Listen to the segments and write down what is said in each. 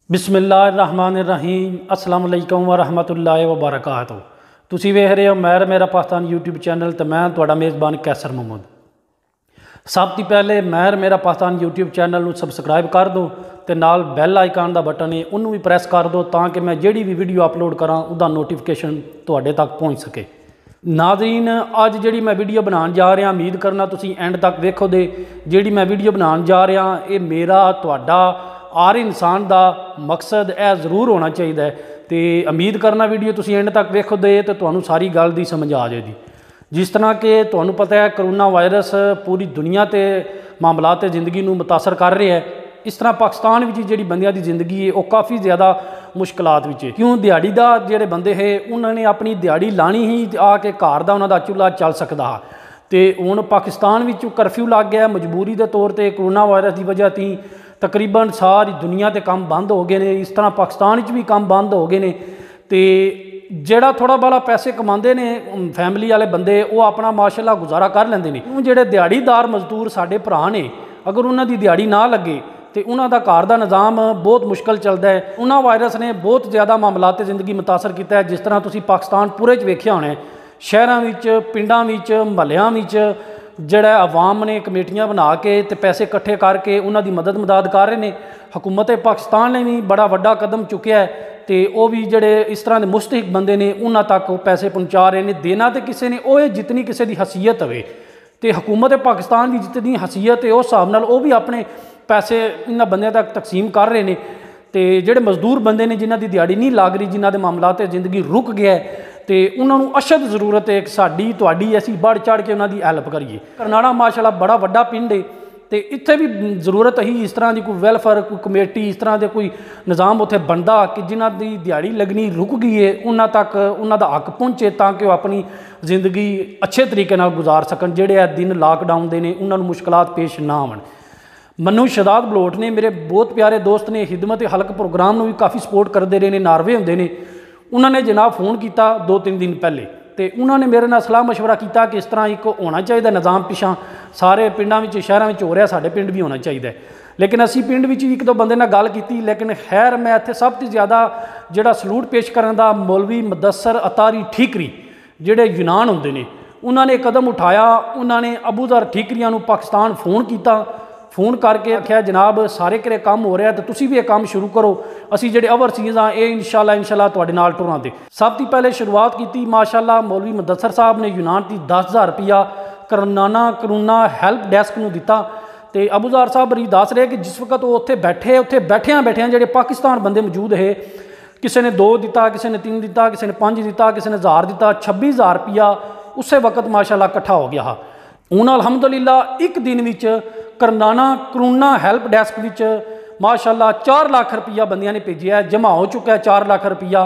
बिस्मिल्लाहिर्रहमानिर्रहीम अस्सलाम वालेकुम वरहमतुल्लाहि वबरकातुहू। तुसी वेख रहे हो मैर मेरा पाकिस्तान यूट्यूब चैनल तो मैं तुहाडा मेज़बान कैसर महमूद। सब तो पहले मैर मेरा पाकिस्तान यूट्यूब चैनल नूं सबसक्राइब कर दो तो नाल बैल आइकन का बटन है उन्होंने भी प्रैस कर दो ताकि मैं जिहड़ी भी वीडियो अपलोड करा उसका नोटिफिकेशन तुहाडे तक पहुँच सके। नाज़रीन अज जिहड़ी मैं वीडियो बनाने जा रहा उम्मीद करना तुसी एंड तक वेखो दे। जिहड़ी मैं वीडियो बनाने जा रहा ये मेरा तुहाडा हर इंसान का मकसद यह जरूर होना चाहिए तो उम्मीद करना वीडियो तुसी एंड तक वेखो दे तो तुहानू सारी गल दी समझ आ जाएगी। जिस तरह के तुहानू पता है करोना वायरस पूरी दुनिया के मामलात जिंदगी नू मुतासर कर रहा है, इस तरह पाकिस्तान में जी बंदियां दी जिंदगी है वह काफ़ी ज़्यादा मुश्किलात विच है। क्यों दिहाड़ीदार जिहड़े बंदे है उन्होंने अपनी दिहाड़ी लानी ही आके घर का उन्होंने चूल्हा चल सकता है। तो हुण पाकिस्तान में करफ्यू लग गया मजबूरी के तौर पर करोना वायरस की वजह थी तकरीबन सारी दुनिया के काम बंद हो गए हैं। इस तरह पाकिस्तान भी काम बंद हो गए हैं। तो जोड़ा थोड़ा बड़ा पैसे कमाते ने फैमिली वाले बंदे वो अपना माशाअल्लाह गुजारा कर लेंगे हैं। जोड़े दिहाड़ीदार मजदूर साढ़े भरा ने अगर उन्होंने दिहाड़ी ना लगे तो उन्होंने घर का निज़ाम बहुत मुश्किल चलता है। उन्होंने वायरस ने बहुत ज़्यादा मामलात जिंदगी मुतासर किया है। जिस तरह तुसी पाकिस्तान पूरे वेख्या होना है शहरों में पिंडों में महल्लों में जोड़ा अवाम ने कमेटियां बना के तो पैसे इकट्ठे करके उन्होंने मदद कर रहे हैं। हुकूमत पाकिस्तान ने भी बड़ा वड्डा कदम चुकया है तो वह भी जोड़े इस तरह के मुस्तहिक बंदे ने उन्होंने तक पैसे पहुँचा रहे हैं। देना तो किसी ने वो जितनी किसी की हसीयत हो तो हुकूमत पाकिस्तान की जितनी हसीयत है उस हिसाब नाल वो भी अपने पैसे इन्होंने बंदे तक तकसीम कर रहे हैं। तो जोड़े मजदूर बंदे ने जिन्हों की दिहाड़ी नहीं लग रही जिन्हों के मामलात जिंदगी रुक गया है तो उन्होंने अशद जरूरत है कि साड़ी तुहाड़ी असीं बढ़ चढ़ के उन्होंने हैल्प करिए। करनाड़ा माशाअल्लाह बड़ा वड्डा पिंड है तो इत्थे भी जरूरत ही इस तरह की कोई वैलफेयर कोई कमेटी इस तरह के कोई निज़ाम उत्थे बनता कि जिन्हों की दिहाड़ी लगनी रुक गई है उन्होंने तक उन्होंने हक पहुँचे ताकि वह अपनी जिंदगी अच्छे तरीके नाल गुजार सकन। जोड़े दिन लॉकडाउन के ने उन्होंने मुश्किलात पेश ना आवन। मनु शहजाद बलोट ने मेरे बहुत प्यारे दोस्त ने खिदमत हल्क प्रोग्राम में भी काफ़ी सपोर्ट करते रहे हैं। नार्वे होंगे ने उन्होंने जनाब फोन किया 2-3 दिन पहले तो उन्होंने मेरे नाल सलाह मशवरा किया कि इस तरह एक होना चाहिए निज़ाम पिछा सारे पिंडों में शहरों में हो रहा साढ़े पिंड भी होना चाहिए। लेकिन असी पिंड में एक दो बंदे नाल गल की लेकिन खैर मैं इत्थे सब तो ज़्यादा जोड़ा सलूट पेश करने का मौलवी मुदस्सर अतारी ठीकरी जोड़े यूनान होंगे ने उन्होंने कदम उठाया। उन्होंने अबूजर ठीकरिया पाकिस्तान फोन करके आख्या जनाब सारे घरे काम हो रहा है तो तुसी भी ये काम शुरू करो असी जोड़े ओवरसीज़ हाँ ये इंशाअल्लाह तुहाडे नाल टुरांदे। सब तो पहले शुरुआत की माशाअल्लाह मौलवी मुदस्सर साहब ने यूनान की 10,000 रुपया करोना हैल्प डेस्क को दिता। तो अबूजर साहब री दस रहे कि जिस वक्त वो उत्थे बैठिया जोड़े पाकिस्तान बंदे मौजूद है किसी ने 2 दिता किसी ने 3 दिता किसी ने 5 दिता किसी ने 1000 दिता 26,000 रुपया उस वक्त माशाअल्लाह इकट्ठा हो गया। हुण अलहमदुलिल्लाह एक दिन में करोना हैल्प डेस्क विच माशाअल्लाह 4 लाख रुपया बंदियां ने भेजिया है। जमा हो चुका है 4 लाख रुपया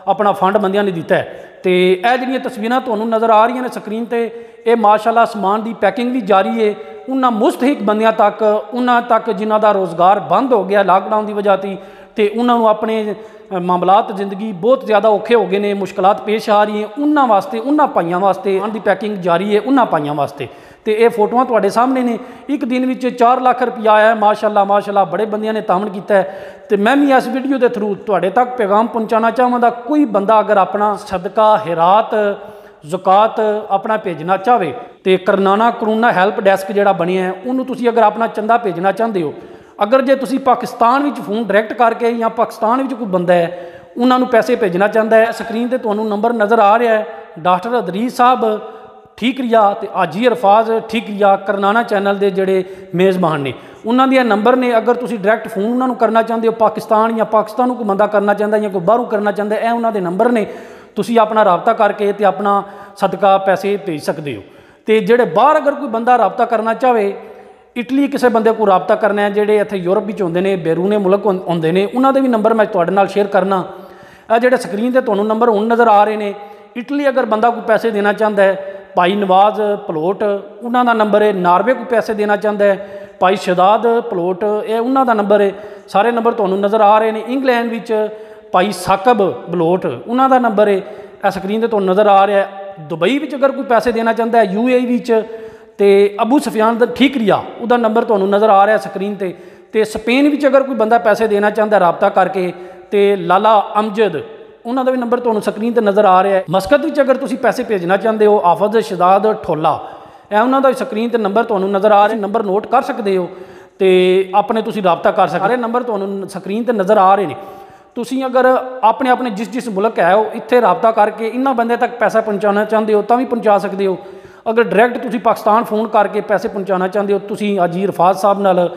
अपना फंड बंदियां ने दिता है। तो यह जिहड़ियां तस्वीरां तुहानूं नज़र आ रही ने स्क्रीन पर यह माशाअल्लाह समान की पैकिंग भी जारी है उन्होंने मुस्तहिक बंदियां तक जिन्हों का रोज़गार बंद हो गया लॉकडाउन की वजह थी तो उन्होंने अपने मामलात जिंदगी बहुत ज़्यादा औखे हो गए हैं मुश्किलात पेश आ रही हैं उन्होंने वास्ते उन्होंने भाइयों वास्ते उनकी पैकिंग जारी है उन्होंने भाइयों वास्ते। तो ये फोटोआं तुहाडे सामने ने एक दिन में 4 लाख रुपया आया माशाअल्लाह बड़े बंदियां ने तामन किया है। तो मैं भी इस वीडियो के थ्रू तुहाडे तक पैगाम पहुँचाना चाहवागा कोई बंदा अगर अपना सदका हिरात ज़कात अपना भेजना चाहे तो करोना हैल्प डेस्क जोड़ा बनिया है उन्होंने तुसी अगर अपना चंदा भेजना चाहते हो अगर जे तुसी पाकिस्तान में फोन डायरैक्ट करके या पाकिस्तान में कोई बंदा है उन्होंने पैसे भेजना चाहता है स्क्रीन पर तुहानूं नंबर नज़र आ रहा है डॉक्टर अदरीस साहब ठीकरिया तो आजी अरफाज ठीकरिया करनाना चैनल के जोड़े मेज़बान ने उन्होंने नंबर ने अगर तुसी डायरैक्ट फोन उन्होंने करना चाहते हो पाकिस्तान कोई बंदा करना चाहता या कोई बाहरों करना चाहता है उन्होंने नंबर ने तुसी अपना रबता करके तो अपना सदका पैसे भेज सकते हो। तो जोड़े बाहर अगर कोई बंदा रबता करना चाहे इटली किसी बंदे को रबता करना है जोड़े इत्थे यूरोप में होंगे ने बैरूने मुल्क होंगे ने उन्होंने भी नंबर मैं तुहाडे नाल शेयर करना जोड़े स्क्रीन पर तुहानूं नंबर हुण नज़र आ रहे हैं। इटली अगर बंदा कोई पैसे देना चाहता है भाई नवाज पलोट उन्होंने नंबर है। नार्वे को पैसे देना चाहता है भाई शहजाद पलोट ये उन्होंने नंबर है। सारे नंबर तुहानूं नज़र आ रहे हैं। इंग्लैंड विच भाई साकब बलोट उन्होंने नंबर है स्क्रीन पर तुहानूं नज़र आ रहा है। दुबई विच अगर कोई पैसे देना चाहता है UAE विच तो अबू सफियान ठीकरिया उसका नंबर तुहानूं नज़र आ रहा है स्क्रीन पर। ਤੇ ਸਪੇਨ ਵਿੱਚ ਅਗਰ ਕੋਈ ਬੰਦਾ ਪੈਸੇ ਦੇਣਾ ਚਾਹੁੰਦਾ ਰਾਬਤਾ ਕਰਕੇ ਤੇ ਲਾਲਾ ਅਮਜਦ ਉਹਨਾਂ ਦਾ ਵੀ ਨੰਬਰ ਤੁਹਾਨੂੰ ਸਕਰੀਨ ਤੇ ਨਜ਼ਰ ਆ ਰਿਹਾ ਹੈ। ਮਸਕਤ ਵਿੱਚ ਅਗਰ ਤੁਸੀਂ ਪੈਸੇ ਭੇਜਣਾ ਚਾਹੁੰਦੇ ਹੋ ਆਫਜ਼ ਸ਼ਹਜ਼ਾਦ ਠੋਲਾ, ਇਹ ਉਹਨਾਂ ਦਾ ਸਕਰੀਨ ਤੇ ਨੰਬਰ ਤੁਹਾਨੂੰ ਨਜ਼ਰ ਆ ਰਿਹਾ, ਨੰਬਰ ਨੋਟ ਕਰ ਸਕਦੇ ਹੋ ਤੇ ਆਪਣੇ ਤੁਸੀਂ ਰਾਬਤਾ ਕਰ ਸਕਦੇ ਹੋ। ਨੰਬਰ ਤੁਹਾਨੂੰ ਸਕਰੀਨ ਤੇ ਨਜ਼ਰ ਆ ਰਹੇ ਨੇ। ਤੁਸੀਂ ਅਗਰ ਆਪਣੇ ਜਿਸ ਮੁਲਕ ਹੈ ਉਹ ਇੱਥੇ ਰਾਬਤਾ ਕਰਕੇ ਇਹਨਾਂ ਬੰਦੇ ਤੱਕ ਪੈਸਾ ਪਹੁੰਚਾਉਣਾ ਚਾਹੁੰਦੇ ਹੋ ਤਾਂ ਵੀ ਪਹੁੰਚਾ ਸਕਦੇ ਹੋ। ਅਗਰ ਡਾਇਰੈਕਟ ਤੁਸੀਂ ਪਾਕਿਸਤਾਨ ਫੋਨ ਕਰਕੇ ਪੈਸੇ ਪਹੁੰਚਾਉਣਾ ਚਾਹੁੰਦੇ ਹੋ ਤੁਸੀਂ ਹਾਜੀ ਰਫਾਤ ਸਾਹਿਬ ਨਾਲ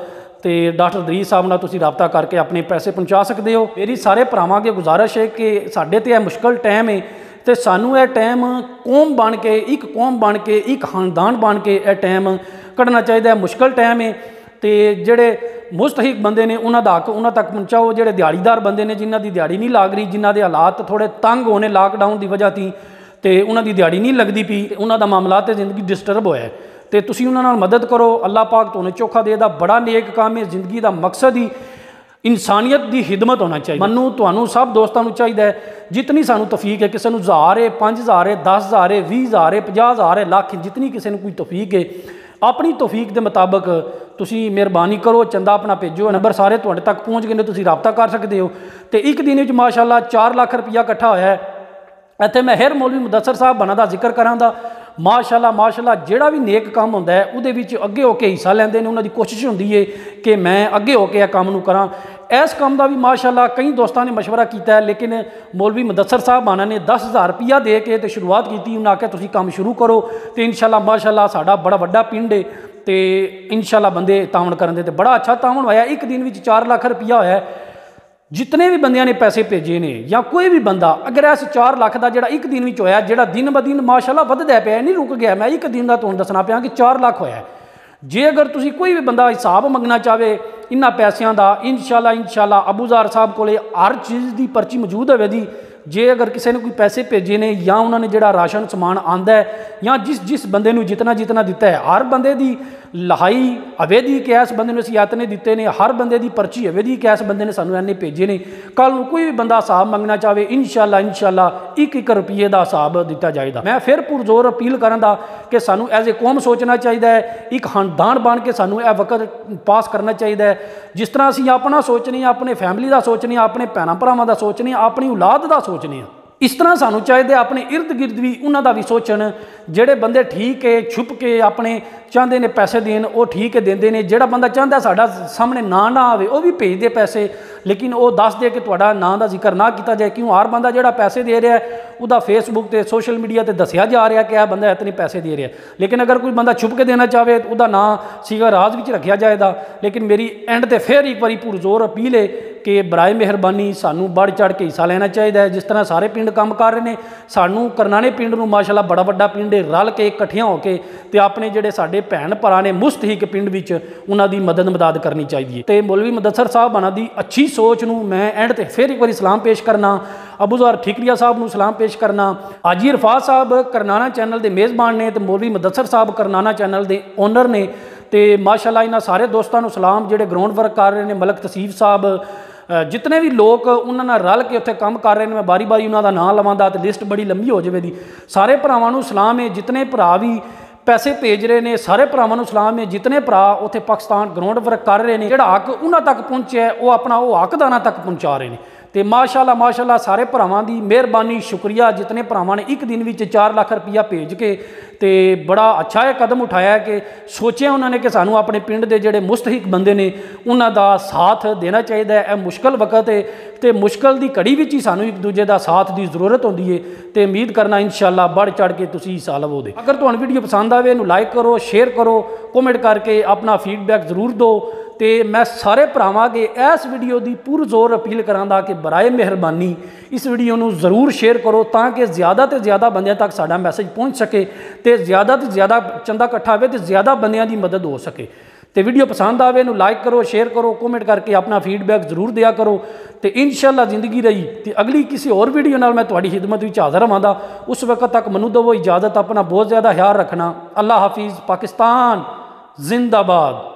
ਤੇ ਡਾਕਟਰ ਦਰੀਸ ਸਾਹਿਬ ਨਾਲ ਤੁਸੀਂ ਰਾਬਤਾ ਕਰਕੇ ਆਪਣੇ ਪੈਸੇ ਪਹੁੰਚਾ ਸਕਦੇ ਹੋ। ਮੇਰੀ ਸਾਰੇ ਭਰਾਵਾਂ ਅੱਗੇ ਗੁਜ਼ਾਰਿਸ਼ ਹੈ ਕਿ ਸਾਡੇ ਤੇ ਇਹ ਮੁਸ਼ਕਲ ਟਾਈਮ ਹੈ ਤੇ ਸਾਨੂੰ ਇਹ ਟਾਈਮ ਕੌਮ ਬਣ ਕੇ, ਇੱਕ ਕੌਮ ਬਣ ਕੇ, ਇੱਕ ਖਾਨਦਾਨ ਬਣ ਕੇ ਇਹ ਟਾਈਮ ਕੱਢਣਾ ਚਾਹੀਦਾ ਹੈ। ਮੁਸ਼ਕਲ ਟਾਈਮ ਹੈ ਤੇ ਜਿਹੜੇ ਮੁਸਤਹਿਕ ਬੰਦੇ ਨੇ ਉਹਨਾਂ ਦਾ ਹੱਕ ਉਹਨਾਂ ਤੱਕ ਪਹੁੰਚਾਓ। ਜਿਹੜੇ ਦਿਹਾੜੀਦਾਰ ਬੰਦੇ ਨੇ ਜਿਨ੍ਹਾਂ ਦੀ ਦਿਹਾੜੀ ਨਹੀਂ ਲੱਗ ਰਹੀ, ਜਿਨ੍ਹਾਂ ਦੇ ਹਾਲਾਤ ਥੋੜ੍ਹੇ ਤੰਗ ਹੋਣੇ ਲਾਕਡਾਊਨ ਦੀ ਵਜ੍ਹਾ ਤੋਂ ਤੇ ਉਹਨਾਂ ਦੀ ਦਿਹਾੜੀ ਨਹੀਂ ਲੱਗਦੀ ਪਈ, ਉਹਨਾਂ ਦਾ ਮਾਮਲਾ ਤੇ ਜ਼ਿੰਦਗੀ ਡਿਸਟਰਬ ਹੋਇਆ ਤੇ ਤੁਸੀਂ ਉਹਨਾਂ ਨਾਲ ਮਦਦ ਕਰੋ। ਅੱਲਾਹ ਪਾਕ ਤੁਹਾਨੂੰ ਚੋਖਾ ਦੇ ਦਾ ਬੜਾ ਨੇਕ ਕੰਮ ਹੈ। ਜ਼ਿੰਦਗੀ ਦਾ ਮਕਸਦ ਹੀ ਇਨਸਾਨੀਅਤ ਦੀ ਖਿਦਮਤ ਹੋਣਾ ਚਾਹੀਦਾ। ਮੈਨੂੰ ਤੁਹਾਨੂੰ ਸਭ ਦੋਸਤਾਂ ਨੂੰ ਚਾਹੀਦਾ ਹੈ ਜਿਤਨੀ ਸਾਨੂੰ ਤੌਫੀਕ ਹੈ, ਕਿਸੇ ਨੂੰ 1000 ਹੈ, 5000 ਹੈ, 10000 ਹੈ, 20000 ਹੈ, 50000 ਹੈ, ਲੱਖ, ਜਿਤਨੀ ਕਿਸੇ ਨੂੰ ਕੋਈ ਤੌਫੀਕ ਹੈ ਆਪਣੀ ਤੌਫੀਕ ਦੇ ਮੁਤਾਬਕ ਤੁਸੀਂ ਮਿਹਰਬਾਨੀ ਕਰੋ, ਚੰਦਾ ਆਪਣਾ ਭੇਜੋ। ਨੰਬਰ ਸਾਰੇ ਤੁਹਾਡੇ ਤੱਕ ਪਹੁੰਚ ਗਏ ਨੇ, ਤੁਸੀਂ ਰਾਬਤਾ ਕਰ ਸਕਦੇ ਹੋ। ਤੇ ਇੱਕ ਦਿਨ ਵਿੱਚ ਮਾਸ਼ਾਅੱਲਾ 4 ਲੱਖ ਰੁਪਇਆ ਇਕੱਠਾ ਹੋਇਆ ਹੈ। ਇੱਥੇ ਮੈਂ ਹਰ ਮੌਲਵੀ ਮੁਦੱਸਰ ਸਾਹਿਬ ਬਣਾ ਦਾ ਜ਼ਿਕਰ ਕਰਾਂਗਾ। ਮਾਸ਼ਾਅੱਲਾ ਜਿਹੜਾ ਵੀ ਨੇਕ ਕੰਮ ਹੁੰਦਾ ਹੈ ਉਹਦੇ ਵਿੱਚ ਅੱਗੇ ਹੋ ਕੇ ਹਿੱਸਾ ਲੈਂਦੇ ਨੇ। ਉਹਨਾਂ ਦੀ ਕੋਸ਼ਿਸ਼ ਹੁੰਦੀ ਹੈ ਕਿ ਮੈਂ ਅੱਗੇ ਹੋ ਕੇ ਇਹ ਕੰਮ ਨੂੰ ਕਰਾਂ। ਇਸ ਕੰਮ ਦਾ ਵੀ ਮਾਸ਼ਾਅੱਲਾ ਕਈ ਦੋਸਤਾਂ ਨੇ ਮਸ਼ਵਰਾ ਕੀਤਾ ਹੈ, ਲੇਕਿਨ ਮੌਲਵੀ ਮੁਦੱਸਰ ਸਾਹਿਬ ਬਾਨਾ ਨੇ 10,000 ਰੁਪਇਆ ਦੇ ਕੇ ਤੇ ਸ਼ੁਰੂਆਤ ਕੀਤੀ। ਉਹਨਾਂ ਆਖਿਆ ਤੁਸੀਂ ਕੰਮ ਸ਼ੁਰੂ ਕਰੋ ਤੇ ਇਨਸ਼ਾਅੱਲਾ ਮਾਸ਼ਾਅੱਲਾ ਸਾਡਾ ਬੜਾ ਵੱਡਾ ਪਿੰਡ ਹੈ ਤੇ ਇਨਸ਼ਾਅੱਲਾ ਬੰਦੇ ਤਾਵਨ ਕਰਨ ਦੇ ਤੇ ਬੜਾ ਅੱਛਾ ਤਾਵਨ ਹੋਇਆ। ਇੱਕ ਦਿਨ ਵਿੱਚ 4 ਲੱਖ ਰੁਪਇਆ ਹੋਇਆ। ਜਿਤਨੇ ਵੀ ਬੰਦਿਆਂ ਨੇ ਪੈਸੇ ਭੇਜੇ ਨੇ ਜਾਂ ਕੋਈ ਵੀ ਬੰਦਾ ਅਗਰ ਇਸ 4 ਲੱਖ ਦਾ ਜਿਹੜਾ ਇੱਕ ਦਿਨ ਵਿੱਚ ਹੋਇਆ, ਜਿਹੜਾ ਦਿਨ ਬ ਦਿਨ ਮਾਸ਼ਾਅੱਲਾ ਵੱਧਦਾ ਪਿਆ, ਨਹੀਂ ਰੁਕ ਗਿਆ। ਮੈਂ ਇੱਕ ਦਿਨ ਦਾ ਤੁਹਾਨੂੰ ਦੱਸਣਾ ਪਿਆ ਕਿ 4 ਲੱਖ ਹੋਇਆ। ਜੇ ਅਗਰ ਤੁਸੀਂ ਕੋਈ ਵੀ ਬੰਦਾ ਹਿਸਾਬ ਮੰਗਣਾ ਚਾਹਵੇ ਇਹਨਾਂ ਪੈਸਿਆਂ ਦਾ, ਇਨਸ਼ਾਅੱਲਾ ਅਬੂਜ਼ਾਰ ਸਾਹਿਬ ਕੋਲੇ ਹਰ ਚੀਜ਼ ਦੀ ਪਰਚੀ ਮੌਜੂਦ ਹੋਵੇਗੀ। ਜੇ ਅਗਰ ਕਿਸੇ ਨੇ ਕੋਈ ਪੈਸੇ ਭੇਜੇ ਨੇ ਜਾਂ ਉਹਨਾਂ ਨੇ ਜਿਹੜਾ ਰਾਸ਼ਨ ਸਮਾਨ ਆਂਦਾ ਹੈ ਜਾਂ ਜਿਸ ਬੰਦੇ ਨੂੰ ਜਿਤਨਾ ਦਿੱਤਾ ਹੈ, ਹਰ ਬੰਦੇ ਦੀ ਲਹਾਈ ਹਵੇਦੀ ਕਿ ਇਸ ਬੰਦੇ ਨੂੰ ਅਸੀਂ ਇਤਨੇ ਦਿੱਤੇ ਨੇ, ਹਰ ਬੰਦੇ ਦੀ ਪਰਚੀ ਹਵੇਦੀ ਕਿ ਇਸ ਬੰਦੇ ਨੇ ਸਾਨੂੰ ਇੰਨੇ ਭੇਜੇ ਨੇ। ਕੱਲ੍ਹ ਨੂੰ ਕੋਈ ਵੀ ਬੰਦਾ ਹਿਸਾਬ ਮੰਗਣਾ ਚਾਹਵੇ ਇਨਸ਼ਾਅੱਲਾ 1 ਰੁਪਈਏ ਦਾ ਹਿਸਾਬ ਦਿੱਤਾ ਜਾਏਗਾ। ਮੈਂ ਫਿਰ ਪੁਰਜ਼ੋਰ ਅਪੀਲ ਕਰਾਂਗਾ ਕਿ ਸਾਨੂੰ ਐਜ਼ ਏ ਕੌਮ ਸੋਚਣਾ ਚਾਹੀਦਾ ਹੈ, ਇੱਕ ਖਾਨਦਾਨ ਬਣ ਕੇ ਸਾਨੂੰ ਇਹ ਵਕਤ ਪਾਸ ਕਰਨਾ ਚਾਹੀਦਾ ਹੈ। ਜਿਸ ਤਰ੍ਹਾਂ ਅਸੀਂ ਆਪਣਾ ਸੋਚਨੇ ਹਾਂ, ਆਪਣੇ ਫੈਮਿਲੀ ਦਾ ਸੋਚਨੇ ਹਾਂ, ਆਪਣੇ ਭੈਣਾਂ ਭਰਾਵਾਂ ਦਾ ਸੋਚਨੇ ਹਾਂ, ਆਪਣੀ ਔਲਾਦ ਦਾ ਸੋਚਨੇ ਹਾਂ, ਇਸ ਤਰ੍ਹਾਂ ਸਾਨੂੰ ਚਾਹੀਦਾ ਆਪਣੇ ਇਰਦ ਗਿਰਦ ਵੀ ਉਹਨਾਂ ਦਾ ਵੀ ਸੋਚਣ। ਜਿਹੜੇ ਬੰਦੇ ਠੀਕ ਹੈ ਛੁਪ ਕੇ ਆਪਣੇ ਚਾਹੁੰਦੇ ਨੇ ਪੈਸੇ ਦੇਣ ਉਹ ਠੀਕ ਹੈ ਦਿੰਦੇ ਨੇ। ਜਿਹੜਾ ਬੰਦਾ ਚਾਹੁੰਦਾ ਸਾਡਾ ਸਾਹਮਣੇ ਨਾਂ ਨਾ ਆਵੇ ਉਹ ਵੀ ਭੇਜਦੇ ਪੈਸੇ, ਲੇਕਿਨ ਉਹ ਦੱਸ ਦੇ ਕਿ ਤੁਹਾਡਾ ਨਾਂ ਦਾ ਜ਼ਿਕਰ ਨਾ ਕੀਤਾ ਜਾਏ। ਕਿਉਂ ਹਰ ਬੰਦਾ ਜਿਹੜਾ ਪੈਸੇ ਦੇ ਰਿਹਾ ਉਹਦਾ ਫੇਸਬੁੱਕ ਤੇ ਸੋਸ਼ਲ ਮੀਡੀਆ ਤੇ ਦੱਸਿਆ ਜਾ ਰਿਹਾ ਕਿ ਇਹ ਬੰਦਾ ਇਤਨੇ ਪੈਸੇ ਦੇ ਰਿਹਾ, ਲੇਕਿਨ ਅਗਰ ਕੋਈ ਬੰਦਾ ਛੁਪ ਕੇ ਦੇਣਾ ਚਾਹਵੇ ਉਹਦਾ ਨਾਂ ਸੀਗਾ ਰਾਜ਼ ਵਿੱਚ ਰੱਖਿਆ ਜਾਏਗਾ। ਲੇਕਿਨ ਮੇਰੀ ਐਂਡ ਤੇ ਫਿਰ ਇੱਕ ਵਾਰੀ ਪੁਰਜ਼ੋਰ ਅਪੀਲ ਹੈ ਕਿ ਬਰਾਏ ਮਿਹਰਬਾਨੀ ਸਾਨੂੰ ਵੱਧ ਚੜ੍ਹ ਕੇ ਹਿੱਸਾ ਲੈਣਾ ਚਾਹੀਦਾ ਹੈ। ਜਿਸ ਤਰ੍ਹਾਂ ਸਾਰੇ ਪਿੰਡ ਕੰਮ ਕਰ ਰਹੇ ਨੇ, ਸਾਨੂੰ ਕਰਨਾਣੇ ਪਿੰਡ ਨੂੰ ਮਾਸ਼ਾਅੱਲਾ ਬੜਾ ਵੱਡਾ ਪਿੰਡ ਹੈ, ਰਲ ਕੇ ਇਕੱਠਿਆਂ ਹੋ ਕੇ ਤੇ ਆਪਣੇ ਜਿਹੜੇ ਸਾਡੇ ਭੈਣ ਭਰਾ ਨੇ ਮੁਸਤਹਿਕ ਪਿੰਡ ਵਿੱਚ ਉਹਨਾਂ ਦੀ ਮਦਦ ਕਰਨੀ ਚਾਹੀਦੀ ਹੈ। ਤੇ ਮੌਲਵੀ ਮੁਦੱਸਰ ਸਾਹਿਬ ਬਾਨਾ ਦੀ ਅੱਛੀ ਸੋਚ ਨੂੰ ਮੈਂ ਐਂਡ ਤੇ ਫਿਰ ਇੱਕ ਵਾਰੀ ਸਲਾਮ ਪੇਸ਼ ਕਰਨਾ। ਅਬੂਜ਼ਾਰ ਠੀਕਰੀਆ ਸਾਹਿਬ ਨੂੰ ਸਲਾਮ ਪੇਸ਼ ਕਰਨਾ। ਹਾਜੀ ਰਫਾਤ ਸਾਹਿਬ ਕਰਨਾਣਾ ਚੈਨਲ ਦੇ ਮੇਜ਼ਬਾਨ ਨੇ ਤੇ ਮੌਲਵੀ ਮੁਦੱਸਰ ਸਾਹਿਬ ਕਰਨਾਣਾ ਚੈਨਲ ਦੇ ਓਨਰ ਨੇ। ਤੇ ਮਾਸ਼ਾਅੱਲਾ ਇਹਨਾਂ ਸਾਰੇ ਦੋਸਤਾਂ ਨੂੰ ਸਲਾਮ ਜਿਹੜੇ ਗਰਾਊਂਡ ਵਰਕ ਕਰ ਰਹੇ ਨੇ। ਮਲਕ ਤਸੀਫ ਸਾਹਿਬ, ਜਿਤਨੇ ਵੀ ਲੋਕ ਉਹਨਾਂ ਨਾਲ ਰਲ ਕੇ ਉੱਥੇ ਕੰਮ ਕਰ ਰਹੇ ਨੇ, ਮੈਂ ਬਾਰੀ ਉਹਨਾਂ ਦਾ ਨਾਂ ਲਵਾਂਦਾ ਤੇ ਲਿਸਟ ਬੜੀ ਲੰਬੀ ਹੋ ਜਾਵੇਗੀ। ਸਾਰੇ ਭਰਾਵਾਂ ਨੂੰ ਸਲਾਮ ਹੈ। ਜਿਤਨੇ ਭਰਾ ਵੀ ਪੈਸੇ ਭੇਜ ਰਹੇ ਨੇ ਸਾਰੇ ਭਰਾਵਾਂ ਨੂੰ ਸਲਾਮ ਹੈ। ਜਿਤਨੇ ਭਰਾ ਉੱਥੇ ਪਾਕਿਸਤਾਨ ਗਰਾਊਂਡ ਵਰਕ ਕਰ ਰਹੇ ਨੇ, ਜਿਹੜਾ ਹੱਕ ਉਹਨਾਂ ਤੱਕ ਪਹੁੰਚਿਆ ਉਹ ਆਪਣਾ ਉਹ ਹੱਕਦਾਰਾਂ ਤੱਕ ਪਹੁੰਚਾ ਰਹੇ ਨੇ। ਤੇ ਮਾਸ਼ਾਅੱਲਾ ਸਾਰੇ ਭਰਾਵਾਂ ਦੀ ਮਿਹਰਬਾਨੀ, ਸ਼ੁਕਰੀਆ। ਜਿਤਨੇ ਭਰਾਵਾਂ ਨੇ ਇੱਕ ਦਿਨ ਵਿੱਚ 4 ਲੱਖ ਰੁਪਇਆ ਭੇਜ ਕੇ ਤੇ ਬੜਾ ਅੱਛਾ ਇਹ ਕਦਮ ਉਠਾਇਆ ਕਿ ਸੋਚਿਆ ਉਹਨਾਂ ਨੇ ਕਿ ਸਾਨੂੰ ਆਪਣੇ ਪਿੰਡ ਦੇ ਜਿਹੜੇ ਮੁਸਤਹਿਕ ਬੰਦੇ ਨੇ ਉਹਨਾਂ ਦਾ ਸਾਥ ਦੇਣਾ ਚਾਹੀਦਾ ਹੈ। ਇਹ ਮੁਸ਼ਕਲ ਵਕਤ ਹੈ ਤੇ ਮੁਸ਼ਕਲ ਦੀ ਘੜੀ ਵਿੱਚ ਹੀ ਸਾਨੂੰ ਇੱਕ ਦੂਜੇ ਦਾ ਸਾਥ ਦੀ ਜ਼ਰੂਰਤ ਹੁੰਦੀ ਹੈ ਤੇ ਉਮੀਦ ਕਰਨਾ ਇਨਸ਼ਾਅੱਲਾ ਵੱਧ ਚੜ੍ਹ ਕੇ ਤੁਸੀਂ ਹਿੱਸਾ ਲਵੋਗੇ। ਅਗਰ ਤੁਹਾਨੂੰ ਵੀਡੀਓ ਪਸੰਦ ਆਵੇ ਇਹਨੂੰ ਲਾਈਕ ਕਰੋ, ਸ਼ੇਅਰ ਕਰੋ, ਕਮੈਂਟ ਕਰਕੇ ਆਪਣਾ ਫੀਡਬੈਕ ਜ਼ਰੂਰ ਦਿਓ। ਤੇ ਮੈਂ ਸਾਰੇ ਭਰਾਵਾਂ ਅੱਗੇ ਇਸ ਵੀਡੀਓ ਦੀ ਪੁਰਜ਼ੋਰ ਅਪੀਲ ਕਰਾਂਗਾ ਕਿ ਬਰਾਏ ਮਿਹਰਬਾਨੀ ਇਸ ਵੀਡੀਓ ਨੂੰ ਜ਼ਰੂਰ ਸ਼ੇਅਰ ਕਰੋ ਤਾਂ ਕਿ ਜ਼ਿਆਦਾ ਤੋਂ ਜ਼ਿਆਦਾ ਬੰਦਿਆਂ ਤੱਕ ਸਾਡਾ ਮੈਸੇਜ ਪਹੁੰਚ ਸਕੇ ਤੇ ਜ਼ਿਆਦਾ ਤੋਂ ਜ਼ਿਆਦਾ ਚੰਦਾ ਇਕੱਠਾ ਹੋਵੇ ਤੇ ਜ਼ਿਆਦਾ ਬੰਦਿਆਂ ਦੀ ਮਦਦ ਹੋ ਸਕੇ। ਤੇ ਵੀਡੀਓ ਪਸੰਦ ਆਵੇ ਇਹਨੂੰ ਲਾਈਕ ਕਰੋ, ਸ਼ੇਅਰ ਕਰੋ, ਕਮੈਂਟ ਕਰਕੇ ਆਪਣਾ ਫੀਡਬੈਕ ਜ਼ਰੂਰ ਦਿਆ ਕਰੋ। ਤੇ ਇਨਸ਼ਾਅੱਲਾ ਜ਼ਿੰਦਗੀ ਰਹੀ ਤੇ ਅਗਲੀ ਕਿਸੇ ਹੋਰ ਵੀਡੀਓ ਨਾਲ ਮੈਂ ਤੁਹਾਡੀ ਖਿਦਮਤ ਵਿੱਚ ਹਾਜ਼ਰ ਹੋਵਾਂਗਾ। ਉਸ ਵਕਤ ਤੱਕ ਮੈਨੂੰ ਦਿਓ ਇਜਾਜ਼ਤ। ਆਪਣਾ ਬਹੁਤ ਜ਼ਿਆਦਾ ਖਿਆਲ ਰੱਖਣਾ। ਅੱਲਾ ਹਾਫਿਜ਼। ਪਾਕਿਸਤਾਨ ਜ਼ਿੰਦਾਬਾਦ।